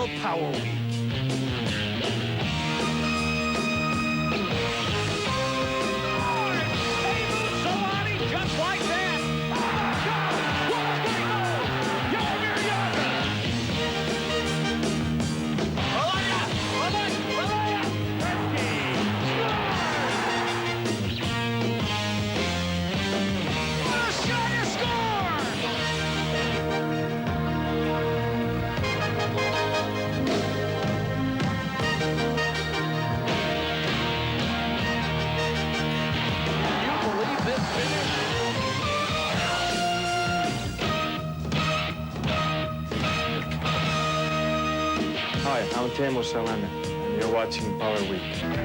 NHL Power Week. Just like that. Hi, I'm Teemu Selänne, and you're watching Power Week.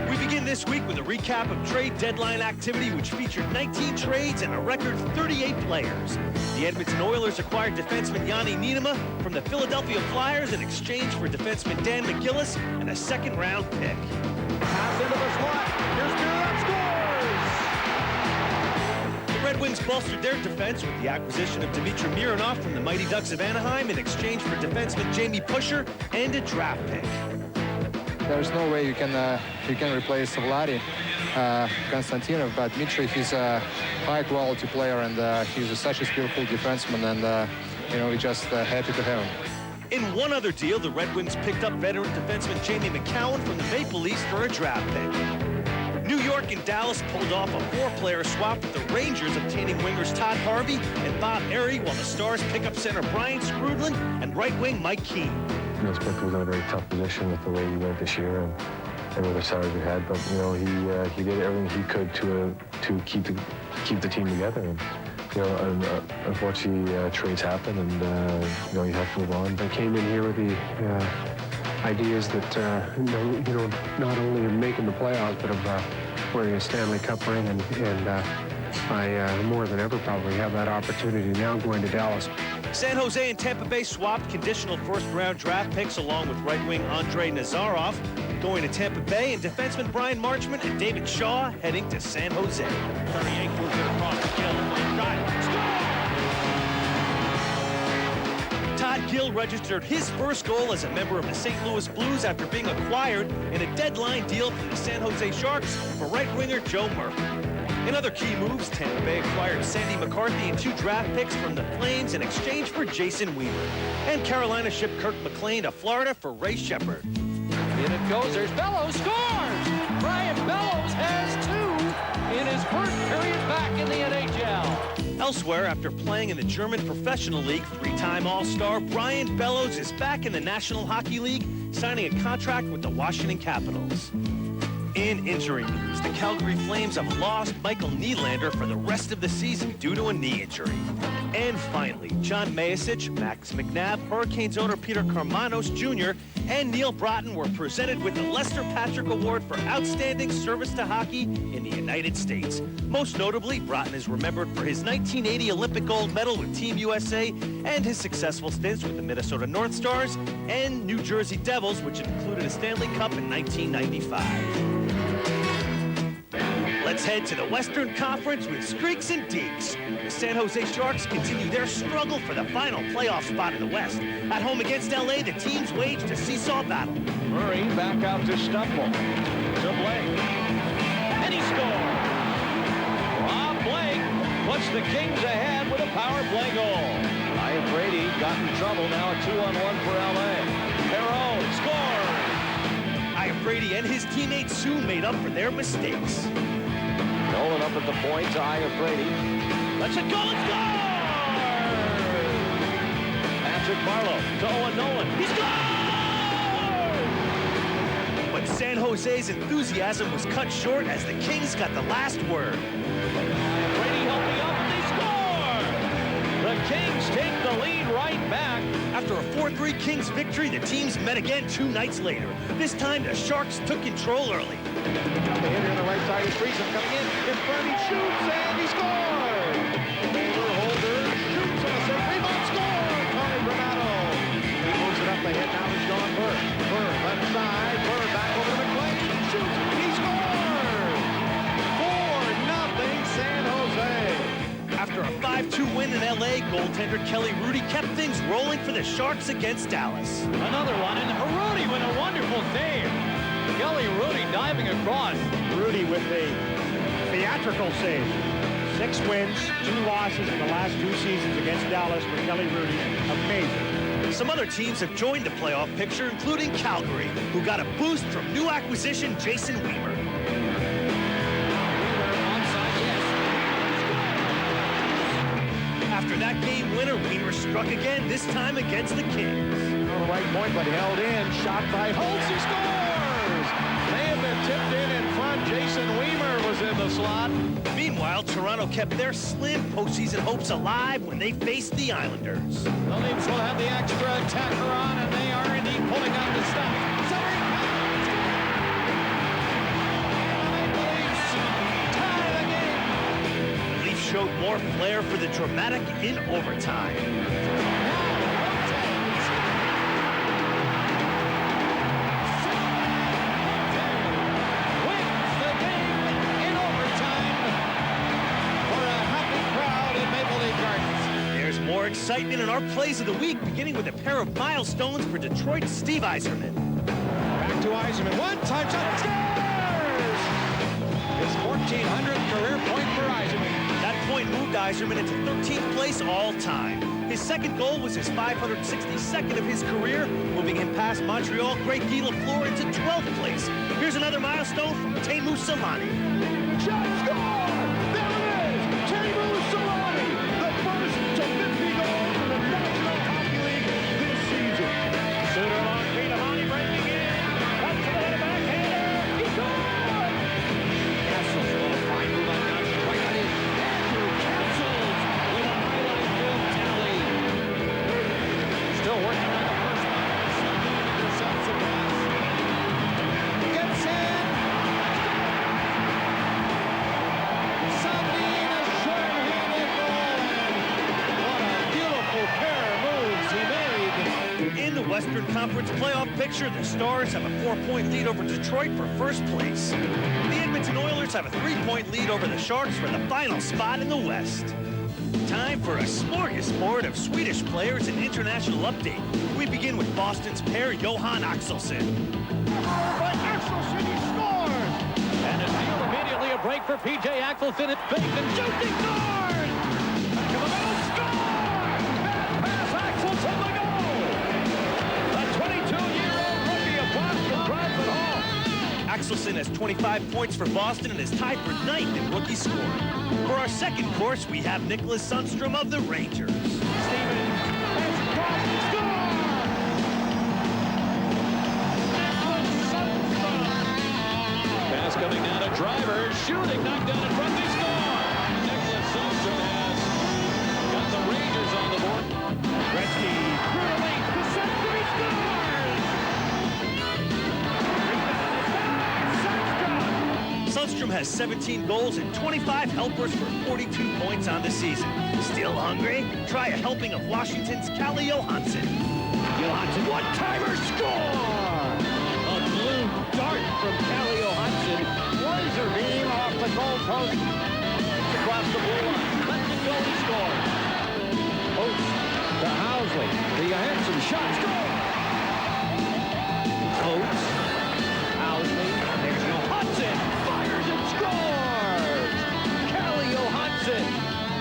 We begin this week with a recap of trade deadline activity, which featured 19 trades and a record 38 players. The Edmonton Oilers acquired defenseman Yanni Niinimaa from the Philadelphia Flyers in exchange for defenseman Dan McGillis and a second-round pick. Pass into the slot. Here's Niinimaa, scores! The Red Wings bolstered their defense with the acquisition of Dmitry Mironov from the Mighty Ducks of Anaheim in exchange for defenseman Jamie Pusher and a draft pick. There's no way you can replace Vladi Konstantinov, but Dmitry, he's a high-quality player, and he's such a skillful defenseman, and we're just happy to have him. In one other deal, the Red Wings picked up veteran defenseman Jamie McCowan from the Maple Leafs for a draft pick. New York and Dallas pulled off a four-player swap with the Rangers, obtaining wingers Todd Harvey and Bob Airey, while the Stars pick up center Brian Skrudland and right wing Mike Keane. Smith was in a very tough position with the way he went this year and with the salaries we had, but he did everything he could to keep the team together. And unfortunately, trades happen, and you have to move on. I came in here with the ideas that not only of making the playoffs, but of winning a Stanley Cup ring, and I more than ever probably have that opportunity now going to Dallas. San Jose and Tampa Bay swapped conditional first-round draft picks along with right wing Andrei Nazarov going to Tampa Bay, and defenseman Brian Marchment and David Shaw heading to San Jose. 38 moves it across the field. Todd Gill registered his first goal as a member of the St. Louis Blues after being acquired in a deadline deal from the San Jose Sharks for right winger Joe Murphy. In other key moves, Tampa Bay acquired Sandy McCarthy and 2 draft picks from the Flames in exchange for Jason Weaver. And Carolina shipped Kirk McLean to Florida for Ray Shepard. In it goes. There's Bellows. Scores! Brian Bellows has 2 in his first period back in the NHL. Elsewhere, after playing in the German Professional League, 3-time All-Star Brian Bellows is back in the National Hockey League, signing a contract with the Washington Capitals. In injury news, the Calgary Flames have lost Michael Nylander for the rest of the season due to a knee injury. And finally, John Mayasich, Max McNabb, Hurricanes owner Peter Karmanos Jr., and Neil Broughton were presented with the Lester Patrick Award for Outstanding Service to Hockey in the United States. Most notably, Broughton is remembered for his 1980 Olympic gold medal with Team USA and his successful stints with the Minnesota North Stars and New Jersey Devils, which included a Stanley Cup in 1995. Let's head to the Western Conference with Streaks and Deeks. The San Jose Sharks continue their struggle for the final playoff spot in the West. At home against LA, the teams waged a seesaw battle. Murray back out to Stumble. To Blake. And he scores! Rob Blake puts the Kings ahead with a power play goal. Ryan Brady got in trouble, now a 2-on-1 for LA. Perreault scores! Ian Brady and his teammates soon made up for their mistakes. Nolan up at the point to Ian Brady. Let's it go, it's scores! Patrick Marleau to Owen Nolan. He scores! But San Jose's enthusiasm was cut short as the Kings got the last word. Brady helping up, and they score! The Kings take the lead right back. After a 4-3 Kings victory, the teams met again 2 nights later. This time, the Sharks took control early. Got the hitter on the right side. He's Friesen coming in front. He shoots, and he scores! Holder shoots on a safe rebound. Score! Tony Granato. He moves it up the hit. Now he's Sean Burr. Burr left side. Burr back over to McLean. Shoots. He scores! 4-0 San Jose. After a 5-2 win in LA, goaltender Kelly Rudy kept things rolling for the Sharks against Dallas. Another one, and Rudy with a wonderful save. Kelly Rudy diving across. Rudy with a theatrical save. 6 wins, 2 losses in the last 2 seasons against Dallas for Kelly Rudy. Amazing. Some other teams have joined the playoff picture, including Calgary, who got a boost from new acquisition Jason Weimer. After that game winner, Weimer struck again, this time against the Kings. On the right point, but held in. Shot by Holtz. He scores! May have been tipped in front. Jason Weimer was in the slot. Meanwhile, Toronto kept their slim postseason hopes alive when they faced the Islanders. The Leafs will have the extra attacker on, and they are indeed pulling out the stop. Centering pass. The Leafs tie the game. Leafs showed more flair for the dramatic in overtime. More excitement in our plays of the week, beginning with a pair of milestones for Detroit's Steve Yzerman. Back to Yzerman. One-time shot. Scores! His 1,400th career point for Yzerman. That point moved Yzerman into 13th place all-time. His second goal was his 562nd of his career, moving him past Montreal great Guy Lafleur into 12th place. Here's another milestone from Teemu Selanne. Shot score! There it is! Teemu Selanne, the first to 50 goals in the National Hockey League this season. Suter long feet, Amani breaking in. Up to the head of backhander. He scored! Castles with a fine move on down to the right. That is Andrew Castles with a highlight film tally. Still working on the first one. Intercepts the pass. Gets in. Sandin, a short-handed goal. What a beautiful pair of moves he made. In the Western Conference playoff picture, the Stars have a 4-point lead over Detroit for first place. The Edmonton Oilers have a 3-point lead over the Sharks for the final spot in the West. Time for a smorgasbord of Swedish players and international update. We begin with Boston's pair, Johan Axelsson. But Axelsson, he scores! And a deal immediately, a break for P.J. Axelsson. It's baked and shooting, scores! Back of the middle, score! And pass Axelsson to goal! The 22-year-old rookie of Boston drives it home. Axelsson has 25 points for Boston and is tied for 9th in rookie scoring. For our second course, we have Nicholas Sundstrom of the Rangers. Stevens has crossed the score! Nicholas Sundstrom! Pass coming down to Driver, shooting, knocked down in front, they score! Nicholas Sundstrom has got the Rangers on the board. Gretzky, curling, to Sundstrom, he scores! Sundstrom has 17 goals and 25 helpers for 42 points on the season. Still hungry? Try a helping of Washington's Calle Johansson. Johansson, one-timer, score! A blue dart from Calle Johansson. Laser beam off the goalpost. Across the blue line. Lets it go, he scores. Oates to Housley. The Johansson shot, score! Oates, Housley, there's Johansson, fires and scores! Calle Johansson.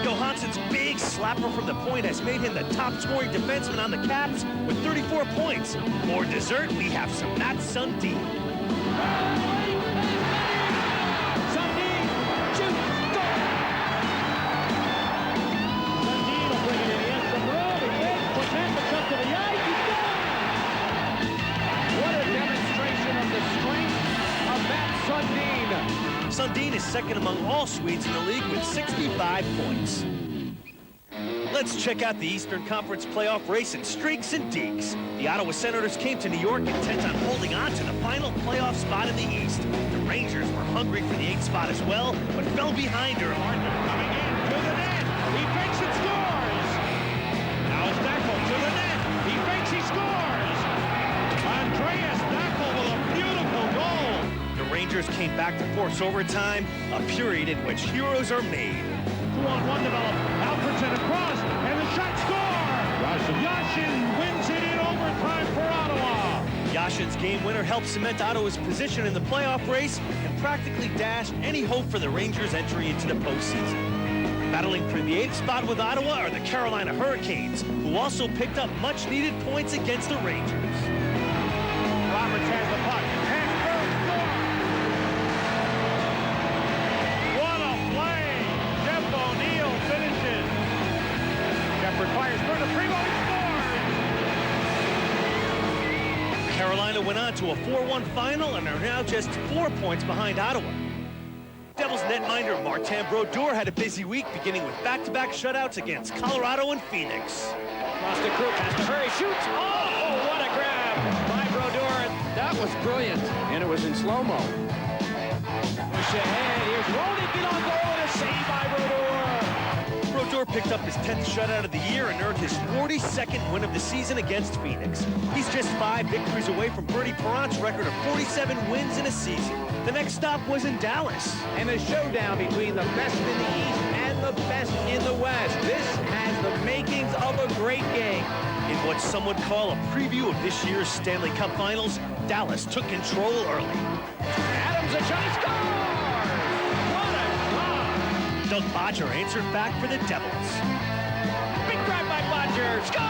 Johansson's big slapper from the point has made him the top-scoring defenseman on the Caps with 34 points. For dessert, we have some Matt Sundin. Sundin, shoots, goal! Sundin will bring it in from Rowe. He is, puts Hanford up to the ice. He's done! What a demonstration of the strength of Matt Sundin. Sundin is second among all Swedes in the league with 65 points. Let's check out the Eastern Conference playoff race in streaks and deeks. The Ottawa Senators came to New York intent on holding on to the final playoff spot in the East. The Rangers were hungry for the 8th spot as well, but fell behind early. Coming in to the net. He fakes and scores. Now it's Knackel to the net. He fakes, he scores. Andreas Knackel with a beautiful goal. The Rangers came back to force overtime, a period in which heroes are made. 2-on-1 developed. Alfredson across. shot, score! Yashin wins it in overtime for Ottawa. Yashin's game winner helped cement Ottawa's position in the playoff race and practically dashed any hope for the Rangers' entry into the postseason. Battling for the 8th spot with Ottawa are the Carolina Hurricanes, who also picked up much-needed points against the Rangers. Roberts has the puck. And what a play! Jeff O'Neill finishes. Shepard fires through the Primo. He scores! Carolina went on to a 4-1 final and are now just 4 points behind Ottawa. Devils netminder Martin Brodeur had a busy week, beginning with back-to-back shutouts against Colorado and Phoenix. Across the crew, has to hurry, shoots. Oh, what a grab by Brodeur. That was brilliant, and it was in slow-mo. Push ahead, here's Rodick in on goal, and a save by Brodeur. Brodeur picked up his 10th shutout of the year and earned his 42nd win of the season against Phoenix. He's just 5 victories away from Bernie Parent's record of 47 wins in a season. The next stop was in Dallas. And a showdown between the best in the East and the best in the West. This has the makings of a great game. In what some would call a preview of this year's Stanley Cup Finals, Dallas took control early. Adams, a shot, he scores! What a shot! Doug Bodger answered back for the Devils. Big grab by Bodger, score!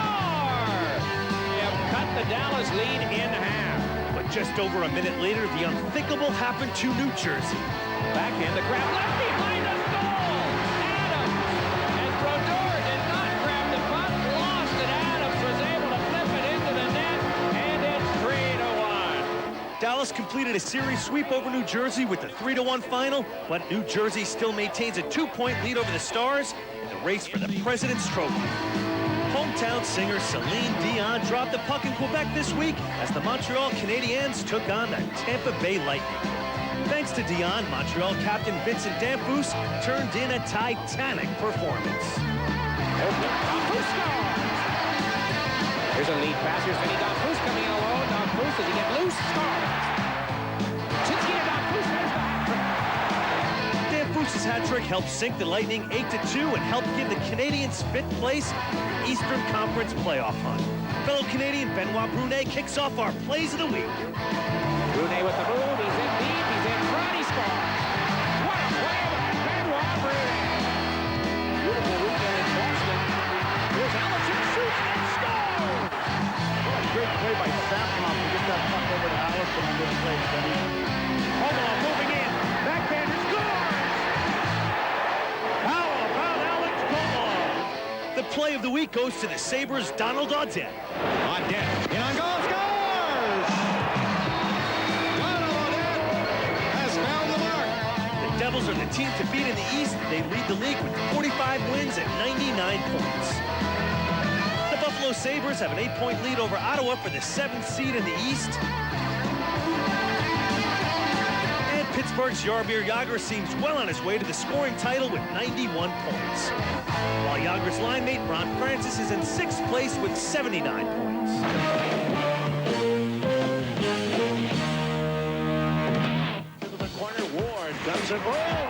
They have cut the Dallas lead in half. But just over a minute later, the unthinkable happened to New Jersey. Backhand, the grab left behind the goal! Adams! And Brodeur did not grab the puck, lost it. Adams was able to flip it into the net, and it's 3-1. Dallas completed a series sweep over New Jersey with the 3-1 final, but New Jersey still maintains a 2-point lead over the Stars in the race for the President's Trophy. Hometown singer Celine Dion dropped the puck in Quebec this week as the Montreal Canadiens took on the Tampa Bay Lightning. Thanks to Dion, Montreal captain Vincent Damphousse turned in a titanic performance. Here's a lead pass. Here's Vinny Damphousse coming in alone. Damphousse, does he get loose? Scores! Chinsky and Damphousse, there's the hat trick. Damphouse's hat trick helped sink the Lightning 8-2 and helped give the Canadiens 5th place in the Eastern Conference playoff hunt. Fellow Canadian Benoit Brunet kicks off our plays of the week. Brunet with the move. He's in deep. He's in front. He scores. What a play by Benoit Brunet. Beautiful weekend in Boston. Here's Allison shoots and scores. What a great play by Samsonov to get that puck over to Allison on this play, Benny. Hold moving in. Backhander scores! How about Alex Colon? The play of the week goes to the Sabres' Donald Audette. Audette in on goal, scores! Donald Audette has found the mark. The Devils are the team to beat in the East. They lead the league with 45 wins and 99 points. The Buffalo Sabres have an 8-point lead over Ottawa for the 7th seed in the East. And Pittsburgh's Jaromir Jagr seems well on his way to the scoring title with 91 points. While Jagr's line mate Ron Francis is in 6th place with 79 points. To the corner, Ward does it. Oh,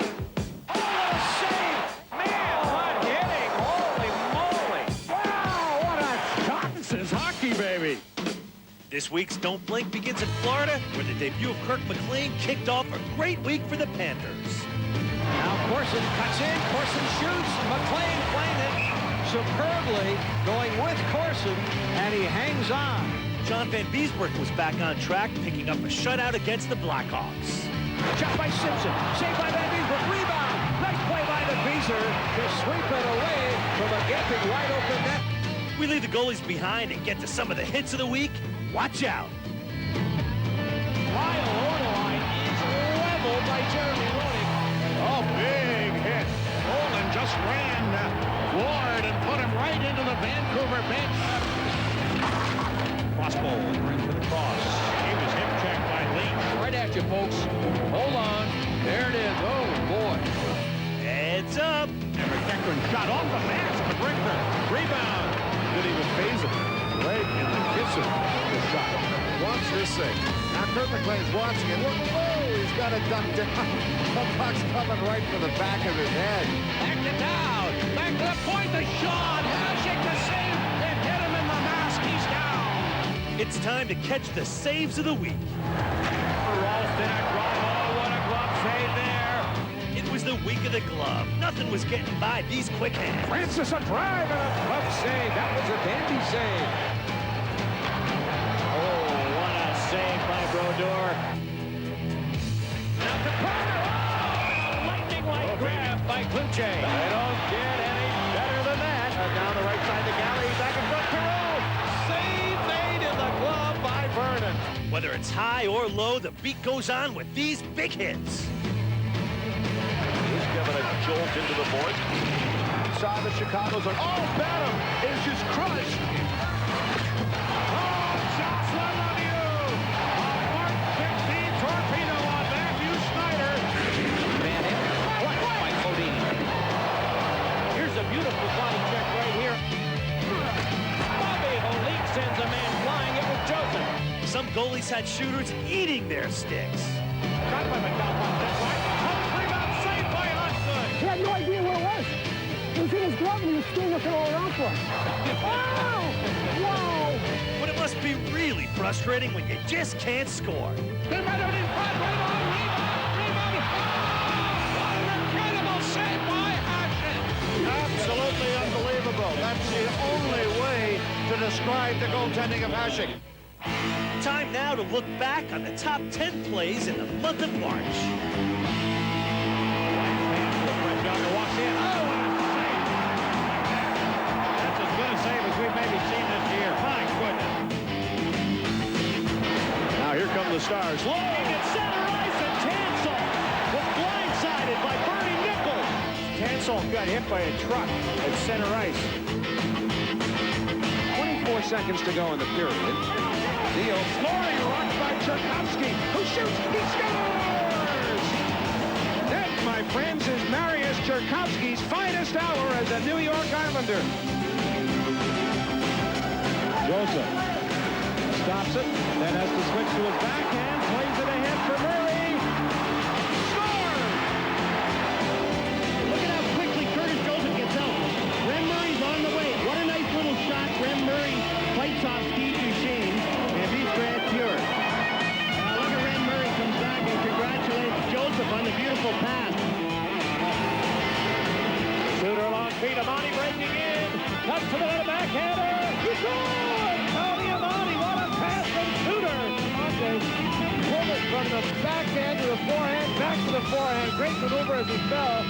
what a save! Man, what hitting! Holy moly! Wow, what a shot! This is hockey, baby. This week's Don't Blink begins in Florida, where the debut of Kirk McLean kicked off a great week for the Panthers. Now Corson cuts in, Corson shoots, McLean playing it superbly, going with Corson, and he hangs on. John Van Beesbroek was back on track, picking up a shutout against the Blackhawks. Shot by Simpson, saved by Van Beesbroek, rebound, nice play by the Beezer to sweep it away from a gaping wide open net. We leave the goalies behind and get to some of the hits of the week. Watch out. Lyle Odeline is leveled by Jeremy Rodick. Oh, big hit. Olin just ran Ward and put him right into the Vancouver bench. Crossbow brings it across. He was hip checked by Leach. Right at you, folks. Hold on. There it is. Oh, boy. Heads up. Eric Ekman shot off the mask. McGricker. Rebound. Didn't even phase him. Right in the kisser. The shot. Wants this thing. Now Kirk McLean's watching it. Look, oh, he's got it dunked down. The puck's coming right for the back of his head. Back to down. Back to the point. The shot. Hasek to It's time to catch the saves of the week. Ralston, a glove. Oh, what a glove save there. It was the week of the glove. Nothing was getting by these quick hands. Francis, a drive and a glove save. That was a dandy save. Oh, what a save by Brodeur. Now to Carter. Oh, lightning-like grab by Kluche. They don't get any better than that. Down the right side of the gallery, back in front, Perreault. Save made in the glove by Vernon. Whether it's high or low, the beat goes on with these big hits. He's giving a jolt into the board. Saw the Chicago zone. Oh, Batum is just crushed. Oh, Jocelyn Lemieux. A Mark 15 torpedo on Matthew Snyder. Man in. Clutch by Codini. Here's a beautiful body check right here. Bobby Holik sends a man flying. It was Joseph. Some goalies had shooters eating their sticks. Shot by McDowell on that right. Oh, rebound saved by Osgood. He had no idea what it was. It was in his glove and he was still looking all around for it. Wow! Wow! But it must be really frustrating when you just can't score. They might have been in front. Right on. Rebound. Oh, what an incredible save by Hashen. Absolutely unbelievable. That's the only way to describe the goaltending of Hasek. Time now to look back on the top 10 plays in the month of March. Walks in. Oh, what a save. That's as good a save as we've maybe seen this year. My goodness. Now here come the Stars. Looking at center ice, and Tansel was blindsided by Bernie Nichols. Tansel got hit by a truck at center ice. 24 seconds to go in the period. Deal. Flooring rocked by Tchaikovsky, who shoots. He scores! That, my friends, is Marius Tchaikovsky's finest hour as a New York Islander. Joseph stops it, then has to switch to his backhand, plays it ahead for Murray. Score! Look at how quickly Curtis Joseph gets out. Ren Murray's on the way. What a nice little shot. Ren Murray fights off Steve Duchesne, and he's grand pure. Look at Ren Murray comes back and congratulates Joseph on the beautiful pass. Suter along feet, Amani breaking in. Cuts to the net, backhander. He scores! Tony Amani, what a pass from Suter. Pulled it from the backhand to the forehand, back to the forehand. Great maneuver as he fell.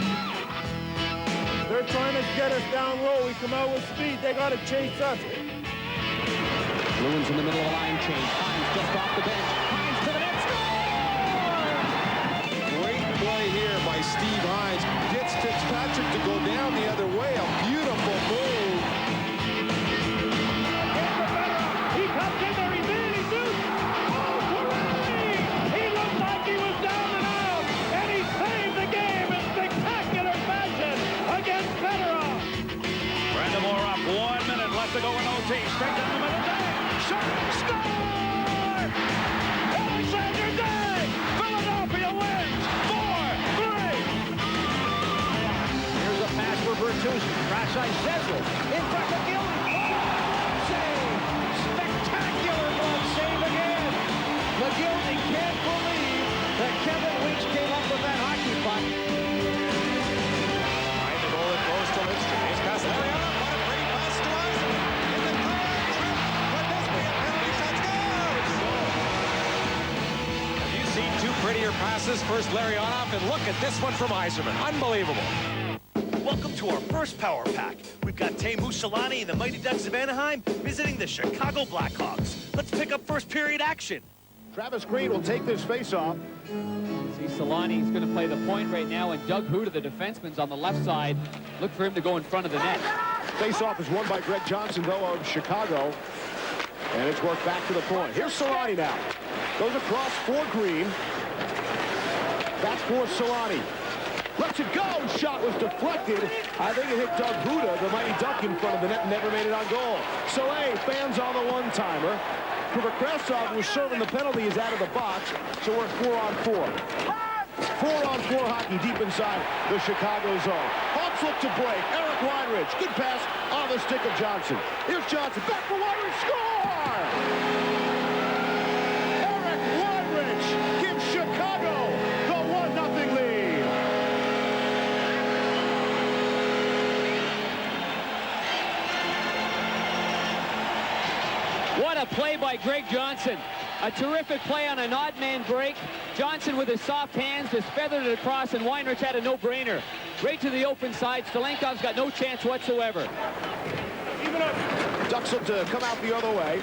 They're trying to get us down low. We come out with speed. They got to chase us. Bruins in the middle of the line change. Hines just off the bench. Hines to the net. Score! Great play here by Steve Hines. Gets Fitzpatrick to go down the other way. A beautiful move. He comes in there. He's in. He shoots. Oh, hooray! He looked like he was down and out. And he saved the game in spectacular fashion against Fedorov. Brandamore up. 1 minute left to go in OT. Straight down the middle. Score! Alexander Day! Philadelphia wins 4-3! Here's a pass for Bertuzzi. Crash ice Zezler. In front of Gilden. Oh, save! Spectacular glove save again! McGildy can't believe that Kevin Weeks came up with that hockey puck. Behind the goal, it goes to Lidstrom. He's past Lariano. What a great pass to Eisenman. In the corner, trip. Could this be a penalty shot? Scores! Have you seen two prettier passes? First Larionov, and look at this one from Eiserman. Unbelievable. Welcome to our first Power Pack. We've got Teemu Selanne and the Mighty Ducks of Anaheim visiting the Chicago Blackhawks. Let's pick up first period action. Travis Green will take this face-off. See, Solani's going to play the point right now, and Doug Huda, the defenseman's on the left side. Look for him to go in front of the net. Face-off is won by Greg Johnson, though, of Chicago. And it's worked back to the point. Here's Selanne now. Goes across for Green. Back for Selanne. Lets it go. Shot was deflected. I think it hit Doug Huda, the Mighty Duck, in front of the net and never made it on goal. Soleil fans on the one-timer. Kuberkrasov, who's serving the penalty, is out of the box, so we're 4-on-4. 4-on-4 hockey deep inside the Chicago zone. Hawks look to break. Eric Weinrich, good pass on the stick of Johnson. Here's Johnson, back for Weinrich, score! What a play by Greg Johnson. A terrific play on an odd man break. Johnson with his soft hands just feathered it across, and Weinrich had a no-brainer. Right to the open side. Stelenkov's got no chance whatsoever. Ducks look to come out the other way.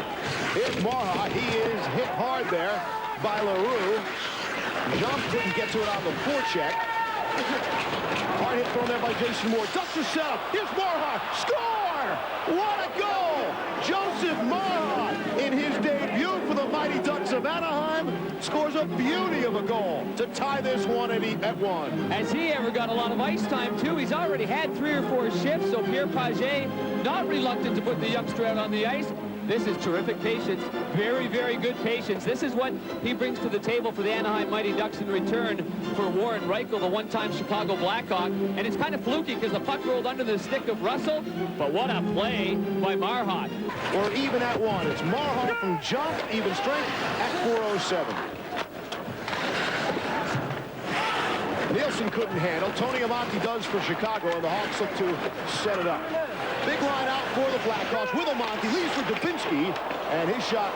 Here's Marha. He is hit hard there by LaRue. Jump didn't get to it on the forecheck. Hard hit thrown there by Jason Moore. Ducks are set up. Here's Marha. Score! What a goal! Joseph Marha, in his debut for the Mighty Ducks of Anaheim, scores a beauty of a goal to tie this one at 1. Has he ever got a lot of ice time, too? He's already had 3 or 4 shifts, so Pierre Pagé not reluctant to put the youngster out on the ice. This is terrific patience. Very, very good patience. This is what he brings to the table for the Anaheim Mighty Ducks in return for Warren Reichel, the one-time Chicago Blackhawk. And it's kind of fluky because the puck rolled under the stick of Russell. But what a play by Marha. We're even at 1. It's Marha from jump, even strength at 407. Nielsen couldn't handle. Tony Amonte does for Chicago, and the Hawks look to set it up. Big line out for the Blackhawks with Amonte. Leads for Dubinsky, and his shot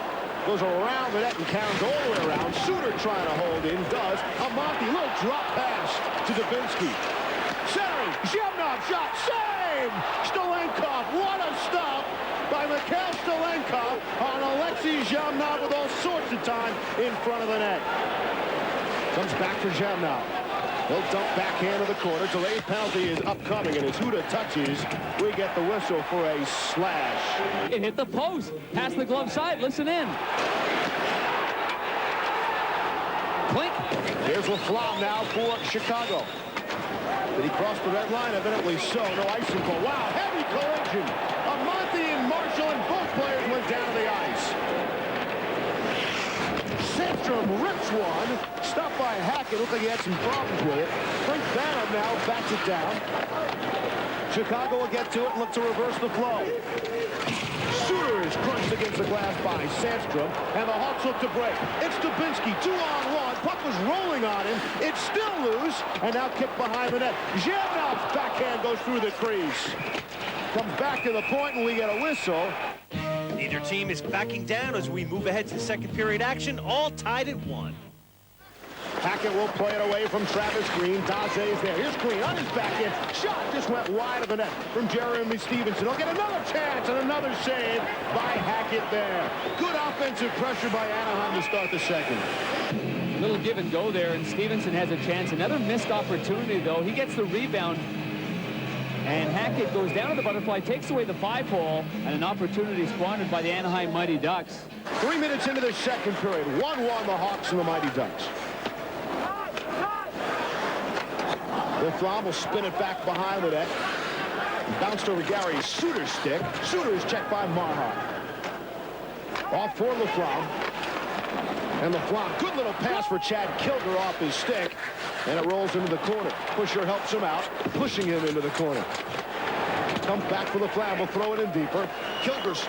goes around the net and counts all the way around. Suter trying to hold in, does. Amonte, little drop pass to Dubinsky. Centering, Zhevnov shot, save! Stolenkov, what a stop by Mikhail Stolenkov on Alexei Zhevnov with all sorts of time in front of the net. Comes back for Zhevnov. He'll dump backhand of the corner. Delayed penalty is upcoming, and as Huda touches, we get the whistle for a slash. It hit the post. Past the glove side. Listen in. Clink. Here's LaFlamme now for Chicago. Did he cross the red line? Evidently so. No icing call. Wow, heavy collision. Amonte and Marshall, and both players went down to the ice. Sandstrom rips one. Stopped by Hackett. Looked like he had some problems with it. Frank Banham now backs it down. Chicago will get to it and look to reverse the flow. Suter is crunched against the glass by Sandstrom, and the Hawks look to break. It's Dubinsky, 2-on-1. Puck was rolling on him. It's still loose, and now kicked behind the net. Zhevnov's backhand goes through the crease. Comes back to the point, and we get a whistle. Neither team is backing down as we move ahead to second period action, all tied at 1. Hackett will play it away from Travis Green. Daze's there. Here's Green on his backhand. Shot just went wide of the net from Jeremy Stevenson. He'll get another chance and another save by Hackett there. Good offensive pressure by Anaheim to start the second. Little give and go there, and Stevenson has a chance. Another missed opportunity, though. He gets the rebound, and Hackett goes down to the butterfly, takes away the 5-hole, and an opportunity squandered by the Anaheim Mighty Ducks. 3 minutes into the second period. 1-1 the Hawks and the Mighty Ducks. LaFlamme will spin it back behind the net. Bounced over Gary Suter's stick. Suter is checked by Marha. Off for LaFlamme. And LaFlamme, good little pass for Chad Kilger off his stick. And it rolls into the corner. Pusher helps him out, pushing him into the corner. Comes back for LaFlamme. Will throw it in deeper. Kilger's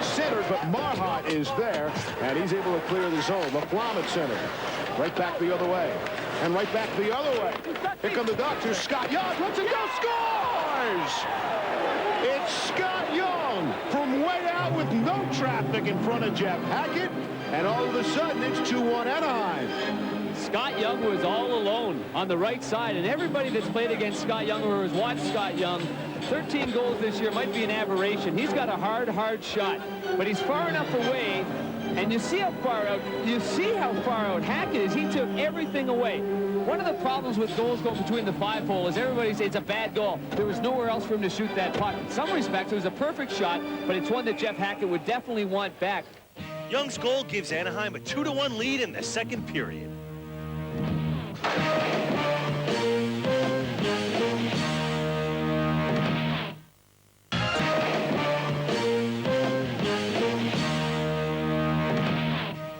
centered, but Marha is there. And he's able to clear the zone. LaFlamme at center. Right back the other way. And right back the other way. Here come the Ducks. Here's Scott Young. Lets it go. Scores! It's Scott Young from way out with no traffic in front of Jeff Hackett. And all of a sudden, it's 2-1 Anaheim. Scott Young was all alone on the right side. And everybody that's played against Scott Young or has watched Scott Young, 13 goals this year might be an aberration. He's got a hard shot. But he's far enough away. And you see how far out Hackett is. He took everything away. One of the problems with goals going between the 5-hole is everybody says it's a bad goal. There was nowhere else for him to shoot that puck. In some respects, it was a perfect shot, but it's one that Jeff Hackett would definitely want back. Young's goal gives Anaheim a 2-1 lead in the second period.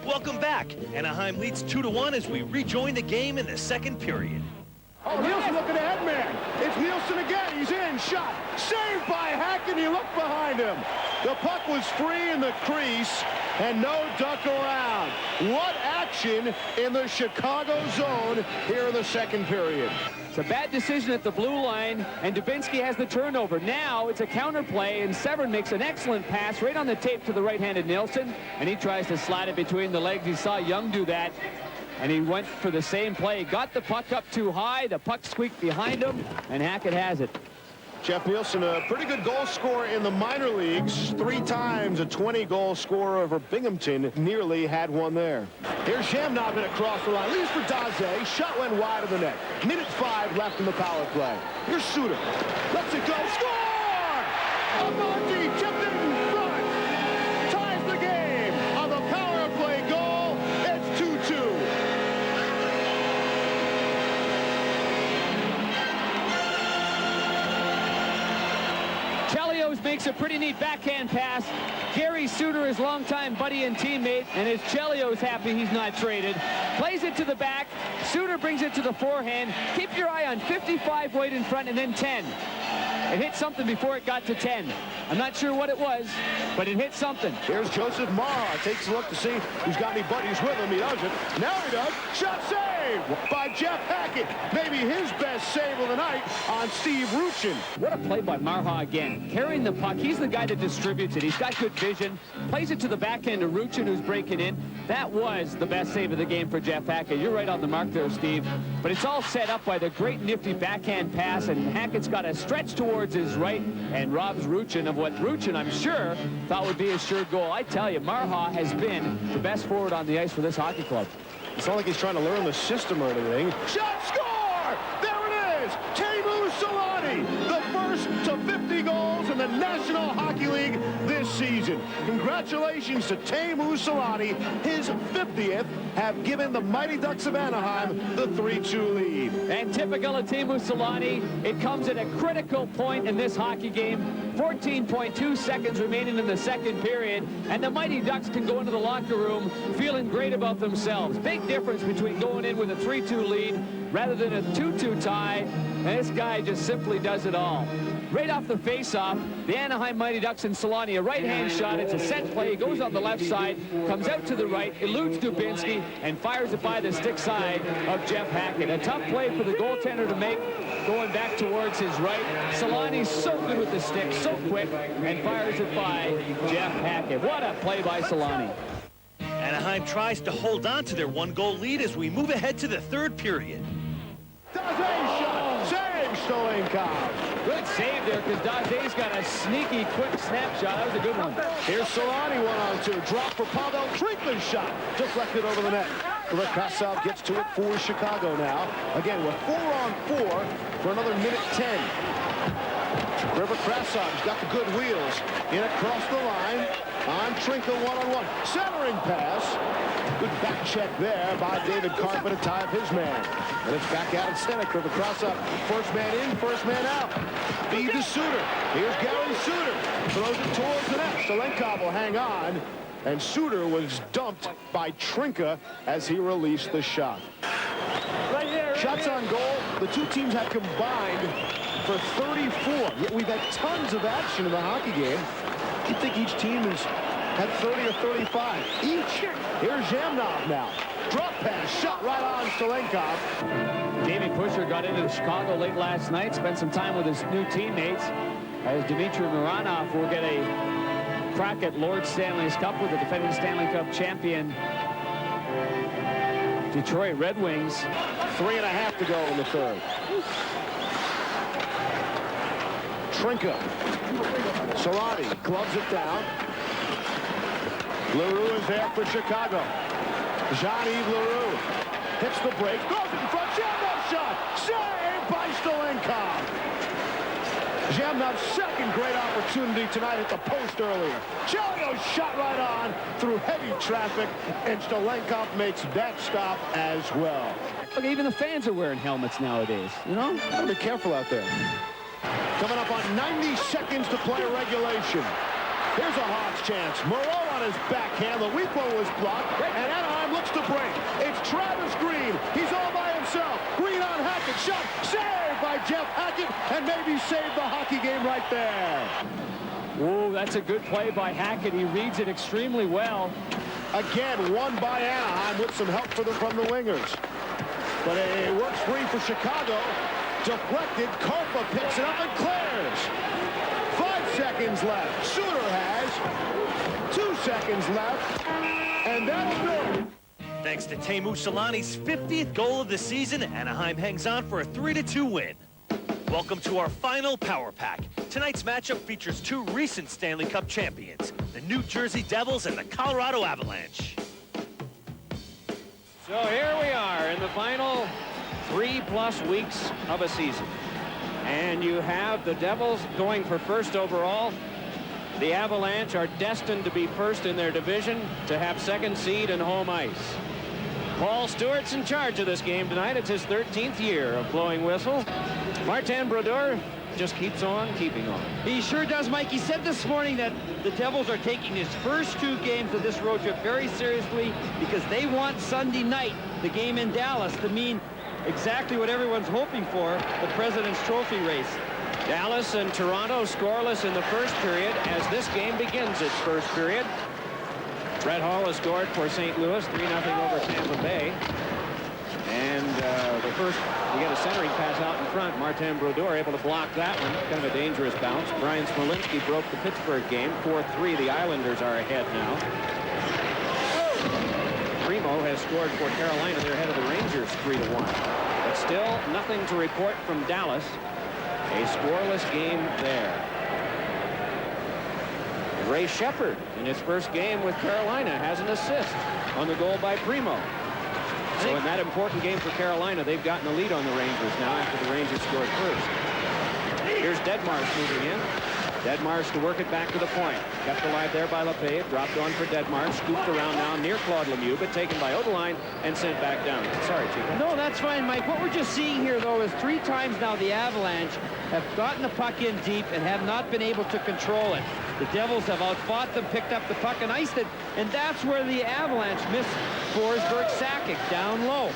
Welcome back. Anaheim leads 2-1 as we rejoin the game in the second period. Oh, Nielsen looking ahead, man. It's Nielsen again. He's in. Shot. Saved by Hackett. He looked behind him. The puck was free in the crease and no duck around. What action in the Chicago zone here in the second period. It's a bad decision at the blue line, and Dubinsky has the turnover. Now it's a counter play, and Severn makes an excellent pass right on the tape to the right-handed Nilsson, and he tries to slide it between the legs. He saw Young do that, and he went for the same play. Got the puck up too high. The puck squeaked behind him, and Hackett has it. Jeff Nielsen, a pretty good goal scorer in the minor leagues. 3 times a 20-goal scorer over Binghamton. Nearly had one there. Here's Shamnov across the line. Leaves for Daze. Shot went wide of the net. Minute 5 left in the power play. Here's Suter. Lets it go. Score! Amonte chipped it in front. Ties the game on the power play goal. It's 2-2. Chelios makes a pretty neat backhand pass. Gary Suter, his longtime buddy and teammate, and is Chelios happy he's not traded. Plays it to the back. Suter brings it to the forehand. Keep your eye on 55 right in front and then 10. It hit something before it got to 10. I'm not sure what it was, but it hit something. Here's Joseph Mara. Takes a look to see who's got any buddies with him. He doesn't. Now he does. Shot saved by Jeff Hackett. Maybe his best save of the night on Steve Ruchin. What a play by Marha again. Carrying the puck. He's the guy that distributes it. He's got good vision. Plays it to the backhand to Ruchin, who's breaking in. That was the best save of the game for Jeff Hackett. You're right on the mark there, Steve. But it's all set up by the great nifty backhand pass, and Hackett's got a stretch towards his right and robs Ruchin of what Ruchin, I'm sure, thought would be a sure goal. I tell you, Marha has been the best forward on the ice for this hockey club. It's not like he's trying to learn the system or anything. Shot, score! There it is! Teemu Solani, the first to 50 goals in the National Hockey League this season. Congratulations to Teemu Solani. His 50th have given the Mighty Ducks of Anaheim the 3-2 lead. And typical of Teemu Solani, it comes at a critical point in this hockey game. 14.2 seconds remaining in the second period, and the Mighty Ducks can go into the locker room feeling great about themselves. Big difference between going in with a 3-2 lead rather than a 2-2 tie, and this guy just simply does it all. Right off the face-off, the Anaheim Mighty Ducks and Solani, a right-hand shot. It's a set play. He goes on the left side, comes out to the right, eludes Dubinsky, and fires it by the stick side of Jeff Hackett. A tough play for the goaltender to make, going back towards his right. Solani's so good with the stick, so quick, and fires it by Jeff Hackett. What a play by Solani. Anaheim tries to hold on to their 1-goal lead as we move ahead to the third period. Daze shot, save Stolenkov. Good save there, because Daze's got a sneaky, quick snapshot. That was a good one. Here's Solani 1-on-2. Drop for Pavel Trinkman's shot. Deflected over the net. Krasov gets to it for Chicago now. Again, with 4-on-4 for another minute 10. River Krasov's got the good wheels. In across the line. On Trinka 1-on-1. Centering pass. Good back check there by David Carpenter to tie up his man. And it's back out at center. River Krasov. First man in, first man out. Feed to Suter. Here's Gary Suter. Throws it towards the net. Stolenkov will hang on. And Suter was dumped by Trinka as he released the shot. Right here. Shots on goal. The two teams have combined for 34. Yet we've had tons of action in the hockey game. You'd think each team has had 30 or 35 each. Here's Jamnov now. Drop pass, shot right on Stolenkov. Jamie Pusher got into Chicago late last night, spent some time with his new teammates, as Dmitry Mironov will get a crack at Lord Stanley's Cup with the defending Stanley Cup champion Detroit Red Wings. 3.5 to go in the third. Trinka. Solani gloves it down. LaRue is there for Chicago. Jean-Yves LaRue hits the break, goes in front, Jamnov's shot, saved by Stolenkov. Jamnov's second great opportunity tonight at the post earlier. Chelios shot right on through heavy traffic, and Stolenkov makes that stop as well. Look, even the fans are wearing helmets nowadays, you know? Gotta be careful out there. Coming up on 90 seconds to play regulation. Here's a Hawks chance. Moreau on his backhand. The weak one was blocked, and Anaheim looks to break. It's Travis Green. He's all by himself. Green on Hackett. Shot saved by Jeff Hackett, and maybe saved the hockey game right there. Whoa, that's a good play by Hackett. He reads it extremely well. Again, won by Anaheim with some help from the wingers. But it works free for Chicago. Deflected. Kofa picks it up and clears. 5 seconds left. Suter has 2 seconds left. And that'll do it. Thanks to Teemu Selanne's 50th goal of the season, Anaheim hangs on for a 3-2 win. Welcome to our final Power Pack. Tonight's matchup features 2 recent Stanley Cup champions, the New Jersey Devils and the Colorado Avalanche. So here we are in the final 3+ weeks of a season. And you have the Devils going for first overall. The Avalanche are destined to be first in their division, to have second seed and home ice. Paul Stewart's in charge of this game tonight. It's his 13th year of blowing whistle. Martin Brodeur just keeps on keeping on. He sure does, Mike. He said this morning that the Devils are taking his first 2 games of this road trip very seriously because they want Sunday night, the game in Dallas, to mean exactly what everyone's hoping for, the President's Trophy race. Dallas and Toronto scoreless in the first period as this game begins its first period. Brett Hull has scored for St. Louis, 3-0 over Tampa Bay. And the first, we get a centering pass out in front. Martin Brodeur able to block that one. Kind of a dangerous bounce. Brian Smolinski broke the Pittsburgh game. 4-3. The Islanders are ahead now. Primo has scored for Carolina. They're ahead of the Rangers 3-1. But still nothing to report from Dallas. A scoreless game there. Ray Shepherd, in his first game with Carolina, has an assist on the goal by Primo. So in that important game for Carolina, they've gotten a lead on the Rangers now after the Rangers scored first. Here's Deadmarsh moving in. Deadmarsh to work it back to the point. Kept alive there by LePage. Dropped on for Deadmarsh. Scooped around now near Claude Lemieux, but taken by Odeline and sent back down. Sorry, Chico. No, that's fine, Mike. What we're just seeing here, though, is 3 times now the Avalanche have gotten the puck in deep and have not been able to control it. The Devils have outfought them, picked up the puck and iced it, and that's where the Avalanche missed Forsberg Sakic down low.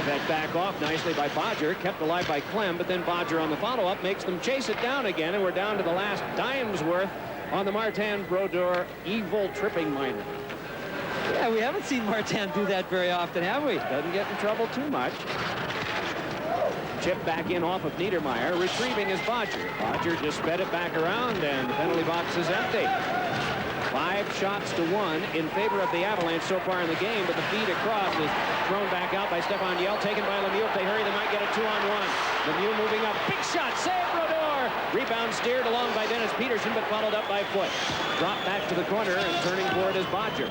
Fed back off nicely by Bodger, kept alive by Clem, but then Bodger on the follow-up makes them chase it down again, and we're down to the last dime's worth on the Martin Brodeur evil tripping minor. Yeah, we haven't seen Martin do that very often, have we? Doesn't get in trouble too much. Chip back in off of Niedermeyer. Retrieving is Bodger. Bodger just sped it back around, and the penalty box is empty. 5 shots to 1 in favor of the Avalanche so far in the game, but the feed across is thrown back out by Stefan Yell, taken by Lemieux. If they hurry, they might get a 2-on-1. Lemieux moving up. Big shot. Save Brodeur. Rebound steered along by Dennis Peterson, but followed up by Foot. Dropped back to the corner, and turning for it is Bodger.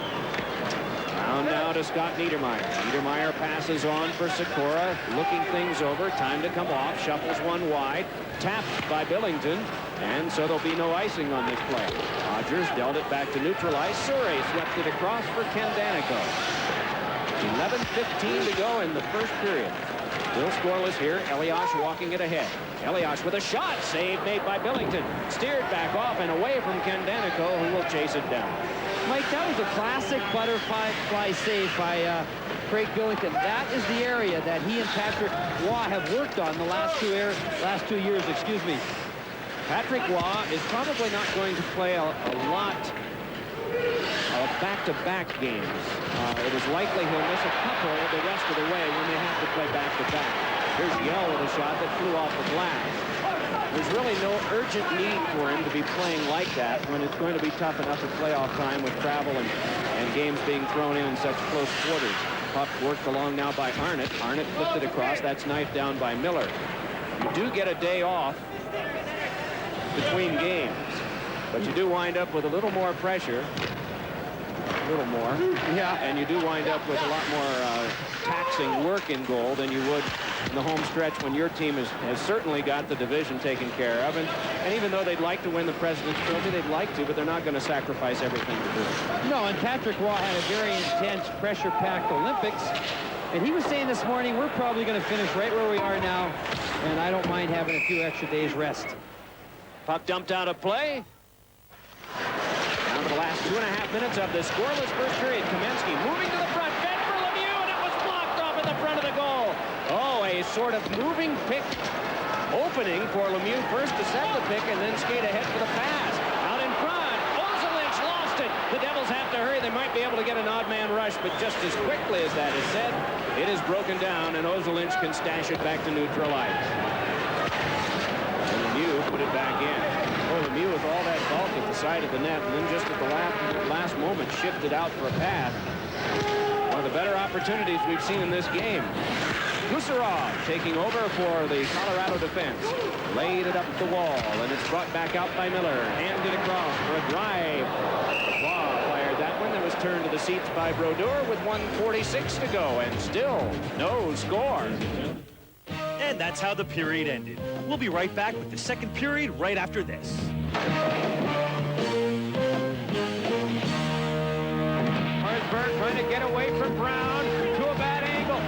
Down now to Scott Niedermeyer. Niedermeyer passes on for Sikora, looking things over. Time to come off. Shuffles one wide. Tapped by Billington. And so there'll be no icing on this play. Rogers dealt it back to neutralize. Surrey swept it across for Ken Danico. 11:15 to go in the first period. Still scoreless here. Elias walking it ahead. Elias with a shot. Save made by Billington. Steered back off and away from Ken Danico, who will chase it down. Mike, that was a classic butterfly save by Craig Billington. That is the area that he and Patrick Waugh have worked on the last two years. Excuse me. Patrick Waugh is probably not going to play a lot of back-to-back games. It is likely he'll miss a couple the rest of the way when they have to play back-to-back. Here's Yell with a shot that flew off the glass. There's really no urgent need for him to be playing like that when it's going to be tough enough at playoff time with travel and games being thrown in such close quarters. Puck worked along now by Arnott. Arnott flipped it across. That's knifed down by Miller. You do get a day off between games, but you do wind up with a little more pressure. A little more. Yeah. And you do wind up with a lot more taxing work in goal than you would in the home stretch when your team has certainly got the division taken care of. And even though they'd like to win the President's Trophy, they'd like to, but they're not going to sacrifice everything to do it. No, and Patrick Waugh had a very intense, pressure-packed Olympics. And he was saying this morning, we're probably going to finish right where we are now, and I don't mind having a few extra days rest. Puck dumped out of play. Down to the last 2.5 minutes of the scoreless first period. Kamensky moving to the front, fed for Lemieux, and it was blocked off in the front of the goal. Oh, a sort of moving pick opening for Lemieux first to set the pick and then skate ahead for the pass. Out in front, Ozelich lost it. The Devils have to hurry. They might be able to get an odd man rush, but just as quickly as that is said, it is broken down, and Ozolinsh can stash it back to neutral ice. And Lemieux put it back in. Oh, Lemieux with all that bulk at the side of the net, and then just at the last moment shifted out for a pass. One of the better opportunities we've seen in this game. Kucherov taking over for the Colorado defense. Laid it up the wall, and it's brought back out by Miller. Handed across for a drive. Waugh fired that one that was turned to the seats by Brodeur with 1:46 to go, and still no score. And that's how the period ended. We'll be right back with the second period right after this. Forsberg trying to get away from Brown to a bad angle.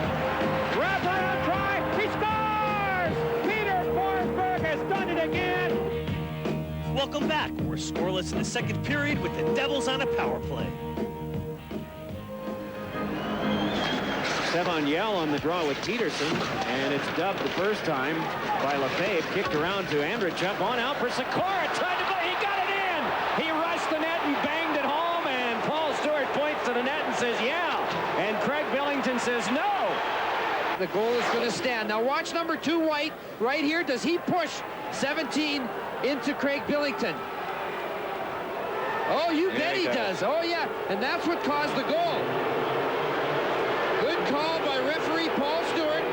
Grabs on a try. He scores! Peter Forsberg has done it again. Welcome back. We're scoreless in the second period with the Devils on a power play. Stefan Yell on the draw with Peterson, and it's dubbed the first time by Lefebvre. Kicked around to Andrichuk, on out for Sikora. Tried to play, he got it in! He rushed the net and banged it home, and Paul Stewart points to the net and says, yeah! And Craig Billington says, no! The goal is going to stand. Now watch number 2 White right here. Does he push 17 into Craig Billington? Oh, you bet he does. Oh, yeah. And that's what caused the goal. Good call by referee Paul Stewart.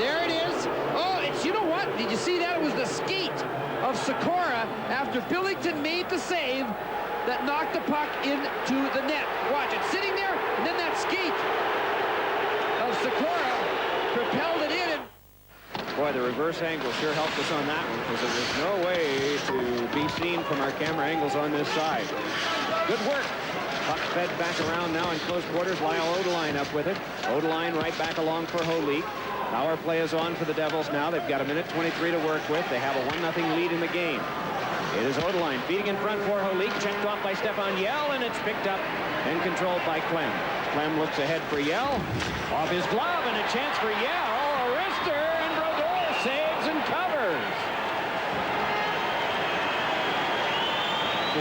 There it is. Oh, it's, you know what? Did you see that? It was the skate of Sikora after Billington made the save that knocked the puck into the net. Watch it. Sitting there, and then that skate of Sikora propelled it in. Boy, the reverse angle sure helped us on that one, because there was no way to be seen from our camera angles on this side. Good work. Puck fed back around now in close quarters. Lyle Odeline up with it. Odeline right back along for Holik. Power play is on for the Devils now. They've got 1:23 to work with. They have a 1-0 lead in the game. It is Odeline feeding in front for Holik. Checked off by Stefan Yell, and it's picked up and controlled by Clem. Clem looks ahead for Yell. Off his glove, and a chance for Yell. A wrister, and Brodeur saves and covers.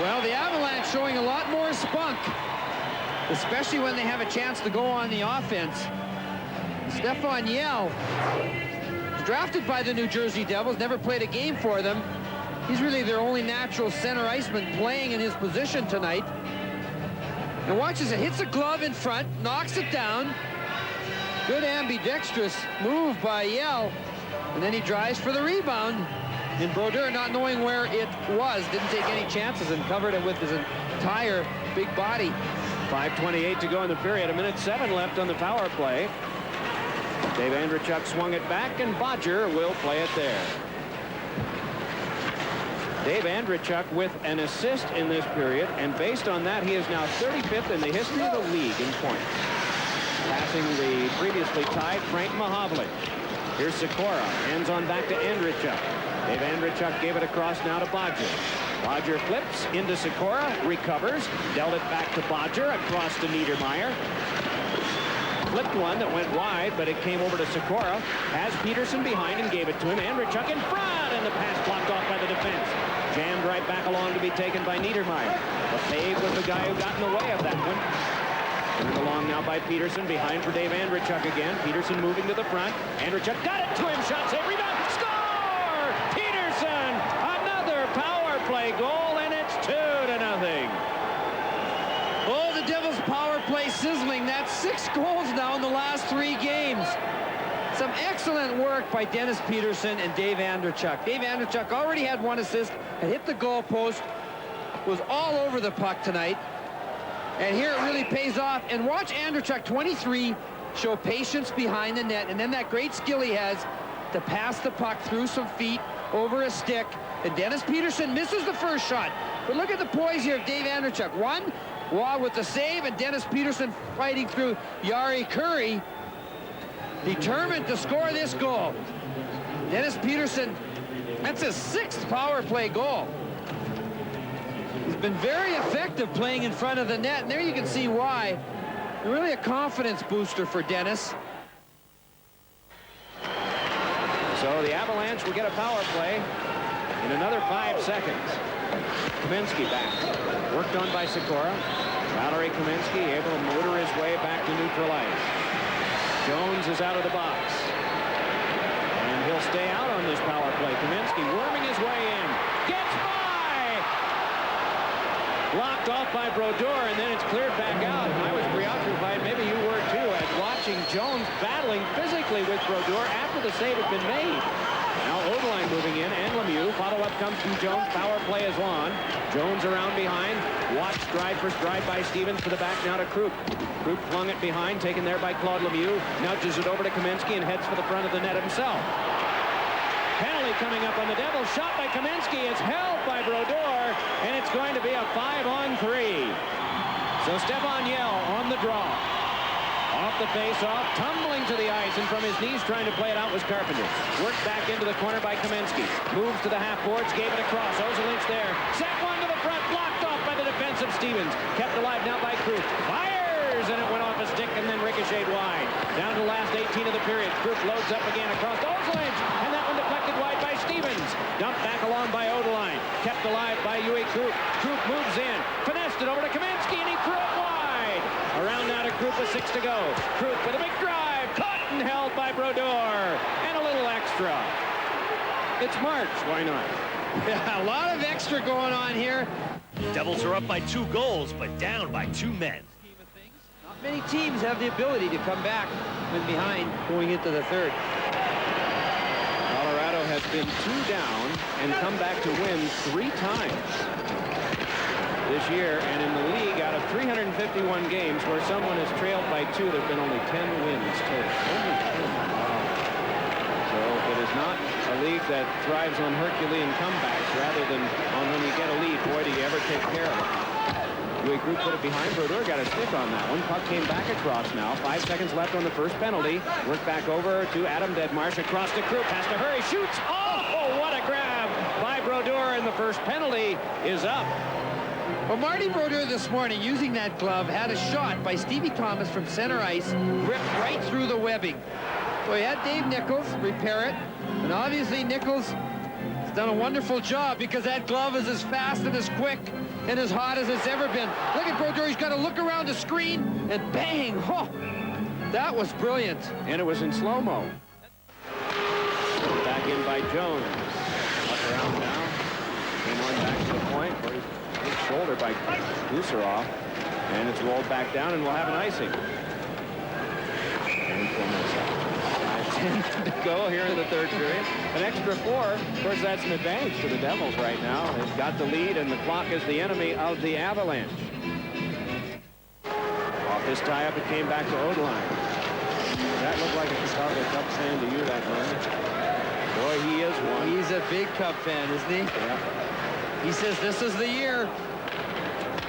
Well, the Avalanche showing a lot more spunk, especially when they have a chance to go on the offense. Stefan Yell, drafted by the New Jersey Devils, never played a game for them. He's really their only natural center iceman playing in his position tonight. And watch as it hits a glove in front, knocks it down. Good ambidextrous move by Yell. And then he drives for the rebound. And Brodeur, not knowing where it was, didn't take any chances and covered it with his entire big body. 5:28 to go in the period. 1:07 left on the power play. Dave Andrichuk swung it back, and Bodger will play it there. Dave Andrichuk with an assist in this period, and based on that, he is now 35th in the history of the league in points, passing the previously tied Frank Mahovlich. Here's Sikora, hands on back to Andrichuk. Dave Andrichuk gave it across now to Bodger. Bodger flips into Sikora, recovers, dealt it back to Bodger, across to Niedermeyer. Flipped one that went wide, but it came over to Sikora. Has Peterson behind and gave it to him. Andrichuk in front, and the pass blocked off by the defense. Jammed right back along to be taken by Niedermeyer. Lefebvre was the guy who got in the way of that one. Turned along now by Peterson, behind for Dave Andrichuk again. Peterson moving to the front. Andrichuk got it to him, shot save, rebound, score! Peterson, another power play goal, and it's 2-0. Oh, the Devils' power play sizzling. That's 6 goals now in the last 3 games. Some excellent work by Dennis Peterson and Dave Andrichuk. Dave Andrichuk already had 1 assist, had hit the goalpost, was all over the puck tonight. And here it really pays off. And watch Andrichuk, 23, show patience behind the net. And then that great skill he has to pass the puck through some feet, over a stick. And Dennis Peterson misses the first shot. But look at the poise here of Dave Andrichuk. One, Waugh with the save, and Dennis Peterson fighting through Jari Kurri, determined to score this goal. Dennis Peterson, that's his 6th power play goal. He's been very effective playing in front of the net, and there you can see why. Really a confidence booster for Dennis. So the Avalanche will get a power play in another 5 seconds. Kaminsky back. Worked on by Sikora. Valerie Kaminsky able to motor his way back to neutral ice. Jones is out of the box. And he'll stay out on this power play. Kaminsky worming his way in. Gets by! Blocked off by Brodeur, and then it's cleared back out. I was preoccupied, maybe you were too, at watching Jones battling physically with Brodeur after the save had been made. Now Oberlein moving in, and Lemieux. Follow-up comes from Jones. Power play is on. Jones around behind. Watch stride for stride by Stevens to the back now to Krupp. Krupp flung it behind, taken there by Claude Lemieux. Nudges it over to Kaminsky and heads for the front of the net himself. Penalty coming up on the Devils. Shot by Kaminsky. It's held by Brodeur, and it's going to be a 5-on-3. So Stefan Yell on the draw. Off the face-off, tumbling to the ice, and from his knees trying to play it out was Carpenter. Worked back into the corner by Kaminsky. Moves to the half boards, gave it across. Ozelin's there. Set one to the front, blocked off by the defensive Stevens. Kept alive now by Krupp. Fires, and it went off a stick and then ricocheted wide. Down to the last 18 of the period. Krupp loads up again across Ozelin, and that one deflected wide by Stevens. Dumped back along by Odeline. Kept alive by Uwe Krupp. Krupp moves in. Finessed it over to Kaminsky, and he threw it wide. Around now to Krupp with 6 to go. Krupp with a big drive. Caught and held by Brodeur. And a little extra. It's March. Why not? Yeah, a lot of extra going on here. Devils are up by 2 goals, but down by 2 men. Not many teams have the ability to come back when behind going into the third. Colorado has been 2 down and come back to win 3 times this year, and in the league, out of 351 games where someone is trailed by 2, there have been only 10 wins total. Only 10. Wow. So it is not a league that thrives on Herculean comebacks rather than on when you get a lead. Boy, do you ever take care of it. Uwe Krupp put it behind. Brodeur got a stick on that one. Puck came back across now. 5 seconds left on the first penalty. Work back over to Adam Deadmarsh. Across to Krupp. Has to hurry. Shoots. Oh, what a grab by Brodeur, and the first penalty is up. Well, Marty Brodeur this morning, using that glove, had a shot by Stevie Thomas from center ice, ripped right through the webbing. So he had Dave Nichols repair it, and obviously Nichols has done a wonderful job because that glove is as fast and as quick and as hot as it's ever been. Look at Brodeur, he's got to look around the screen, and bang! Oh, that was brilliant. And it was in slow-mo. Back in by Jones. Up around now. Came on back to the point where he's shoulder by Gusarov, and it's rolled back down, and we'll have an icing. And 5:10 to go here in the third period. An extra 4. Of course, that's an advantage to the Devils right now. They've got the lead, and the clock is the enemy of the Avalanche. Off this tie-up, it came back to Odeline. That looked like a Chicago Cubs fan to you that moment. Boy, he is one. He's a big Cub fan, isn't he? Yeah. He says this is the year.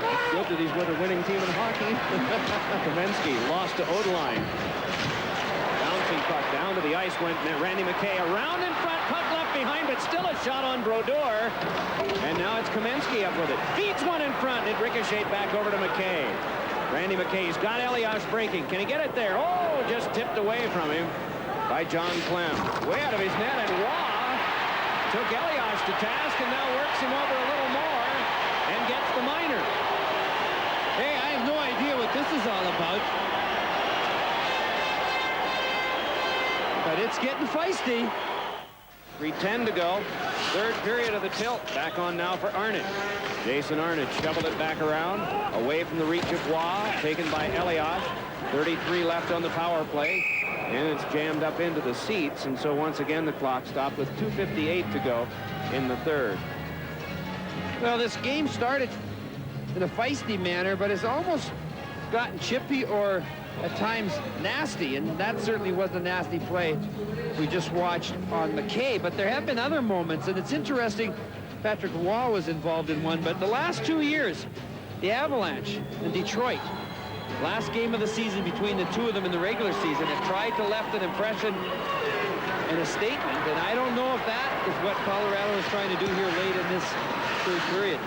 It's good that he's with a winning team in hockey. Kaminsky lost to Odeline. Bouncing puck down to the ice went Randy McKay around in front, puck left behind, but still a shot on Brodeur. And now it's Kaminsky up with it. Feeds one in front, and it ricocheted back over to McKay. Randy McKay's got Elias breaking. Can he get it there? Oh, just tipped away from him by John Clem. Way out of his net, and Waugh took Elias to task and now works him over a little more and gets the minor. Hey, I have no idea what this is all about. But it's getting feisty. 3:10 to go. Third period of the tilt. Back on now for Arnott. Jason Arnott shoveled it back around. Away from the reach of Waugh. Taken by Elias. 33 left on the power play. And it's jammed up into the seats. And so once again the clock stopped with 2:58 to go in the third. Well, this game started in a feisty manner, but it's almost gotten chippy or at times nasty, and that certainly was a nasty play we just watched on McKay. But there have been other moments, and it's interesting. Patrick Waugh was involved in one, but the last 2 years, the Avalanche and Detroit, last game of the season between the two of them in the regular season, have tried to left an impression and a statement, and I don't know if that is what Colorado is trying to do here late in this third period.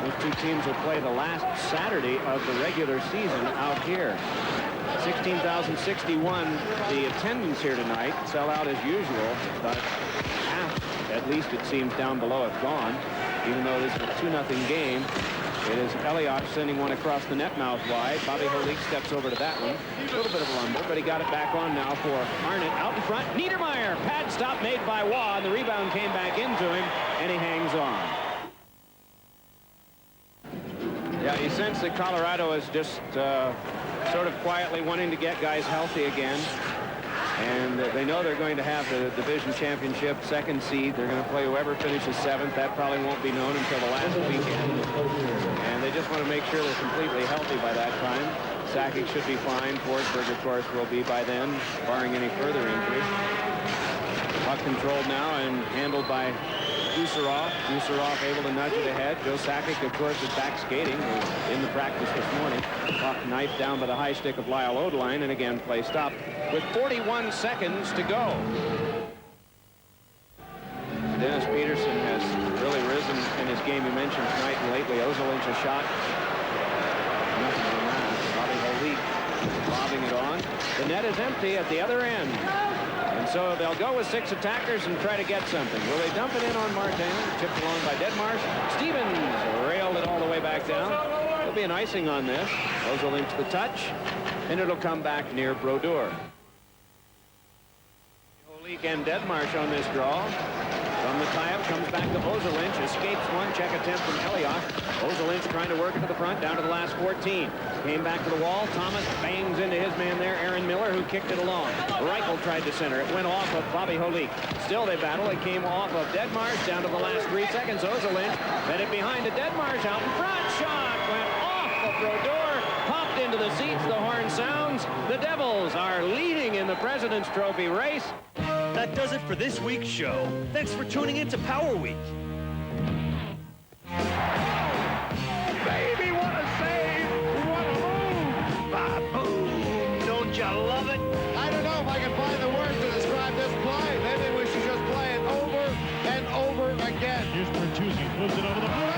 Those two teams will play the last Saturday of the regular season out here. 16,061, the attendance here tonight. Sell out as usual, but half, at least it seems, down below have gone. Even though this is a 2-0 game, It is Elliott sending one across the net mouth wide. Bobby Holik steps over to that one. A little bit of a lumble, but he got it back on now for Arnott. Out in front, Niedermeyer. Pad stop made by Waugh, and the rebound came back into him, and he hangs on. Yeah, you sense that Colorado is just sort of quietly wanting to get guys healthy again. And they know they're going to have the division championship second seed. They're going to play whoever finishes seventh. That probably won't be known until the last weekend. And they just want to make sure they're completely healthy by that time. Sakic should be fine. Forsberg, of course, will be by then, barring any further injury. Puck controlled now and handled by Gusarov. Gusarov able to nudge it ahead. Joe Sakic, of course, is back skating. He was in the practice this morning. Puck knifed down by the high stick of Lyle Odeline, and again play stopped with 41 seconds to go. Dennis Peterson has really risen in his game. You mentioned tonight and lately. Ozolin's a shot. Nothing on that. Bobby Holik lobbing it on. The net is empty at the other end. And so they'll go with 6 attackers and try to get something. Will they dump it in on Martin? Chipped along by Deadmarsh. Stevens railed it all the way back down. There'll be an icing on this. Ozolin's the touch, and it'll come back near Brodeur. Holik and Deadmarsh on this draw. From the tie-up, comes back to Ozolinch, escapes one check attempt from Elliott. Ozolinch trying to work it to the front, down to the last 14. Came back to the wall. Thomas bangs into his man there, Aaron Miller, who kicked it along. Reichel tried to center. It went off of Bobby Holik. Still they battle. It came off of Deadmarsh down to the last 3 seconds. Ozolinch fed it behind to Deadmarsh out in front. Shot went off of Brodeur. Popped into the seats. The horn sounds. The Devils are leading in the President's Trophy race. That does it for this week's show. Thanks for tuning in to Power Week. Baby, what a save! What a move! Ba-boom! Don't you love it? I don't know if I can find the words to describe this play. Maybe we should just play it over and over again. Here's Bertuzzi, moves it over the blue